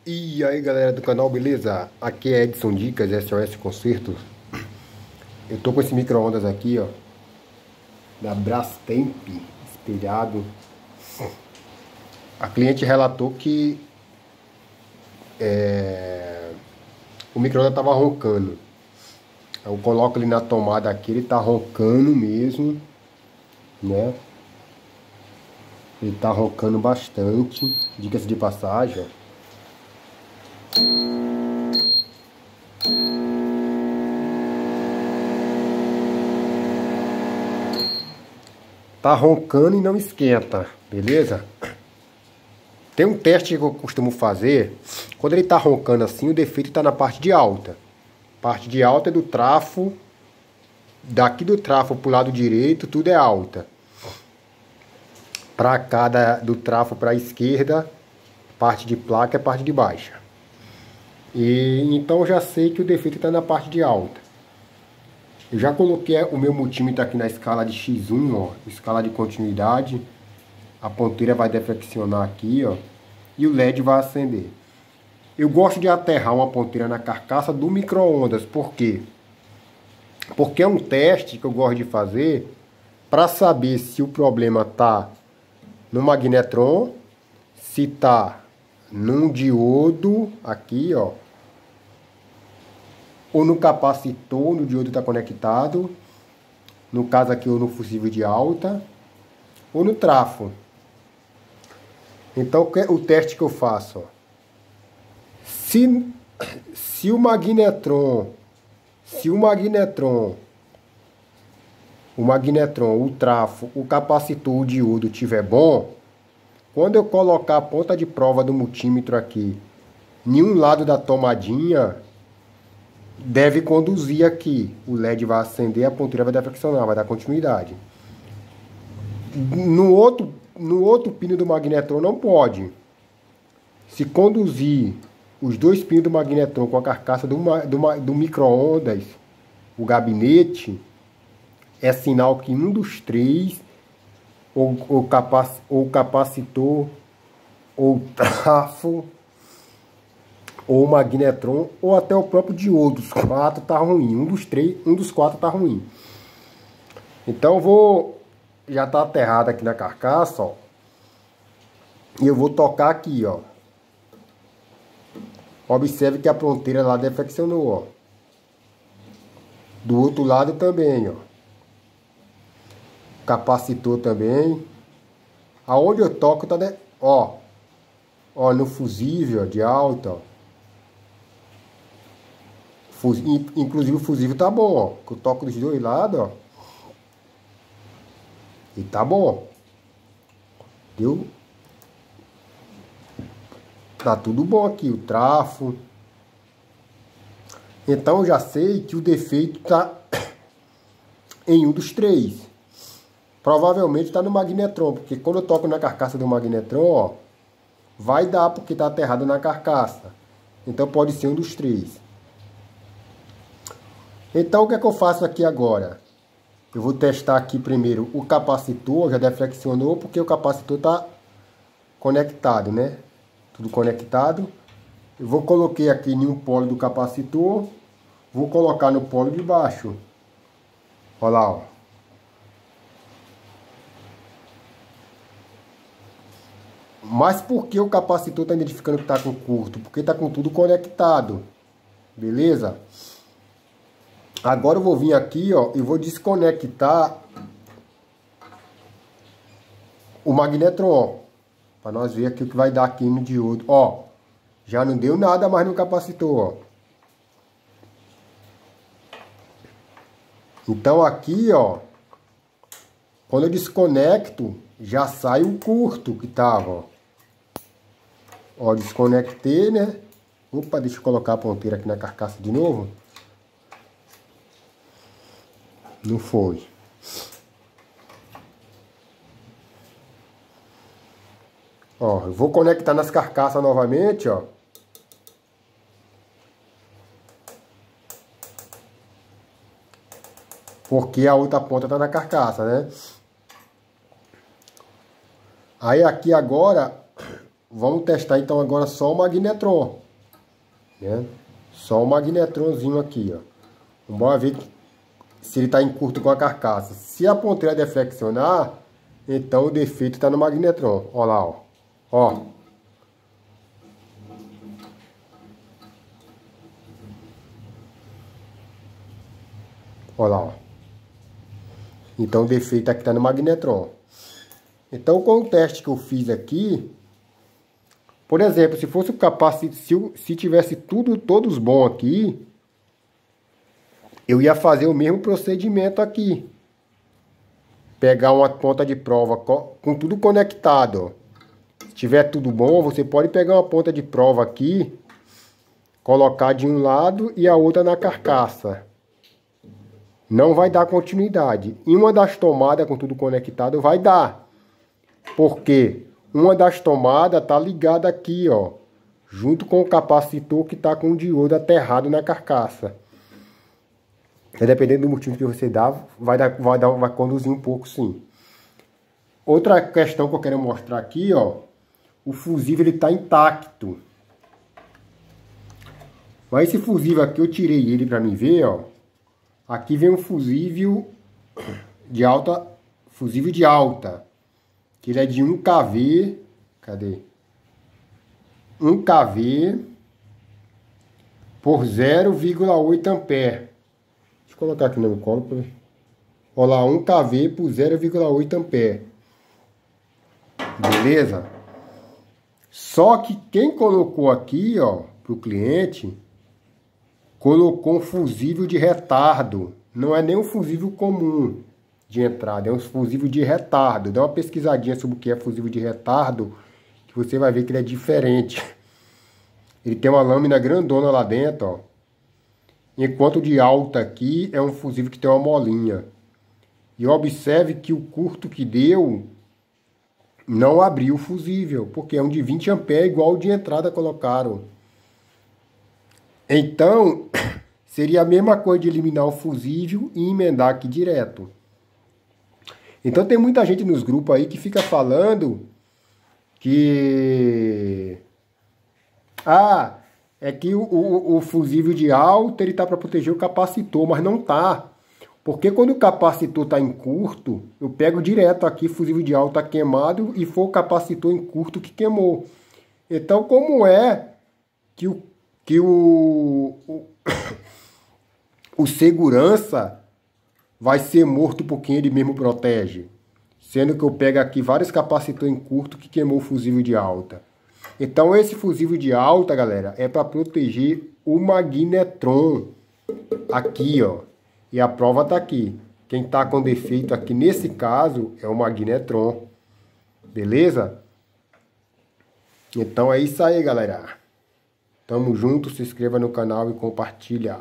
E aí galera do canal, beleza? Aqui é Edson Dicas, SOS Concertos. Eu tô com esse micro-ondas aqui, ó, da Brastemp, espelhado. A cliente relatou que o micro-ondas tava roncando. Eu coloco ele na tomada aqui, ele tá roncando mesmo, né? Ele tá roncando bastante, diga-se de passagem, ó. Tá roncando e não esquenta, beleza? Tem um teste que eu costumo fazer. Quando ele tá roncando assim, o defeito tá na parte de alta. Parte de alta é do trafo. Daqui do trafo pro lado direito, tudo é alta. Pra cá do trafo pra esquerda, parte de placa é parte de baixa. E então eu já sei que o defeito tá na parte de alta. Eu já coloquei o meu multímetro aqui na escala de X1, ó, escala de continuidade. A ponteira vai deflexionar aqui, ó, e o LED vai acender. Eu gosto de aterrar uma ponteira na carcaça do micro-ondas, por quê? Porque é um teste que eu gosto de fazer para saber se o problema tá no magnetron, se tá num diodo aqui, ó, ou no capacitor, no diodo está conectado, no caso aqui ou no fusível de alta, ou no trafo. Então o teste que eu faço, ó, se o magnetron, o trafo, o capacitor, o diodo tiver bom, quando eu colocar a ponta de prova do multímetro aqui em um lado da tomadinha, deve conduzir aqui. O LED vai acender, a ponteira vai deflexionar, vai dar continuidade. No outro pino do magnetron não pode. Se conduzir os dois pinos do magnetron com a carcaça do micro-ondas, o gabinete, é sinal que um dos três, ou o capacitor, ou o trafo, ou o magnetron, ou até o próprio diodo, os quatro tá ruim. Um dos quatro tá ruim. Então eu vou, já tá aterrado aqui na carcaça, ó. E eu vou tocar aqui, ó. Observe que a ponteira lá deflexionou, ó. Do outro lado também, ó. Capacitor também. Aonde eu toco tá, ó. Ó, no fusível de alta, ó. Inclusive o fusível tá bom, ó. Que eu toco dos dois lados, ó. E tá bom. Deu? Tá tudo bom aqui, o trafo. Então eu já sei que o defeito tá em um dos três. Provavelmente tá no magnetron, porque quando eu toco na carcaça do magnetron, ó, vai dar porque tá aterrado na carcaça. Então pode ser um dos três. Então o que é que eu faço aqui agora? Eu vou testar aqui primeiro o capacitor, já deflexionou porque o capacitor tá conectado, né? Tudo conectado. Eu vou colocar aqui em um polo do capacitor, vou colocar no polo de baixo. Olha lá, ó. Mas por que o capacitor está identificando que está com curto? Porque está com tudo conectado. Beleza? Agora eu vou vir aqui, ó, e vou desconectar o magnetron. Para nós ver aqui o que vai dar aqui no diodo. Ó, já não deu nada mais no capacitor, ó. Então aqui, ó, quando eu desconecto, já sai o curto que tava, ó. Ó, desconectei, né? Opa, deixa eu colocar a ponteira aqui na carcaça de novo. Não foi. Ó, eu vou conectar nas carcaças novamente, ó. Porque a outra ponta tá na carcaça, né? Aí aqui agora, vamos testar então agora só o magnetron, né? Só o magnetronzinho aqui, ó. Vamos ver se ele está em curto com a carcaça. Se a ponteira deflexionar, então o defeito está no magnetron. Olha lá, ó. Ó. Olha lá, ó. Então o defeito aqui está no magnetron. Então com o teste que eu fiz aqui, por exemplo, se fosse o capacitor, se tivesse todos bons aqui, eu ia fazer o mesmo procedimento aqui. Pegar uma ponta de prova com tudo conectado, ó. Se tiver tudo bom, você pode pegar uma ponta de prova aqui, colocar de um lado e a outra na carcaça. Não vai dar continuidade. Em uma das tomadas com tudo conectado vai dar. Porque uma das tomadas tá ligada aqui, ó, junto com o capacitor que tá com o diodo aterrado na carcaça. Dependendo do motivo que você dá, vai conduzir um pouco, sim. Outra questão que eu quero mostrar aqui, ó, o fusível ele tá intacto. Mas esse fusível aqui eu tirei ele para mim ver, ó. Aqui vem um fusível de alta, que ele é de 1 kV, cadê? 1 kV por 0,8 ampere. Deixa eu colocar aqui no meu colo para ver. Olha lá, 1 kV por 0,8 ampere. Beleza? Só que quem colocou aqui, ó, pro cliente, colocou um fusível de retardo. Não é nem um fusível comum de entrada, é um fusível de retardo. Dá uma pesquisadinha sobre o que é fusível de retardo, que você vai ver que ele é diferente. Ele tem uma lâmina grandona lá dentro, ó. Enquanto o de alta aqui é um fusível que tem uma molinha. E observe que o curto que deu não abriu o fusível, porque é um de 20 amperes igual o de entrada colocaram. Então, seria a mesma coisa de eliminar o fusível e emendar aqui direto. Então tem muita gente nos grupos aí que fica falando que... é que o fusível de alta ele tá para proteger o capacitor, mas não tá. Porque quando o capacitor tá em curto, eu pego direto aqui, fusível de alta queimado, e foi o capacitor em curto que queimou. Então como é que o segurança vai ser morto por quem ele mesmo protege? Sendo que eu pego aqui vários capacitores em curto que queimou o fusível de alta. Então esse fusível de alta, galera, é para proteger o magnetron. Aqui, ó. E a prova tá aqui. Quem tá com defeito aqui nesse caso é o magnetron. Beleza? Então é isso aí, galera. Tamo junto, se inscreva no canal e compartilha.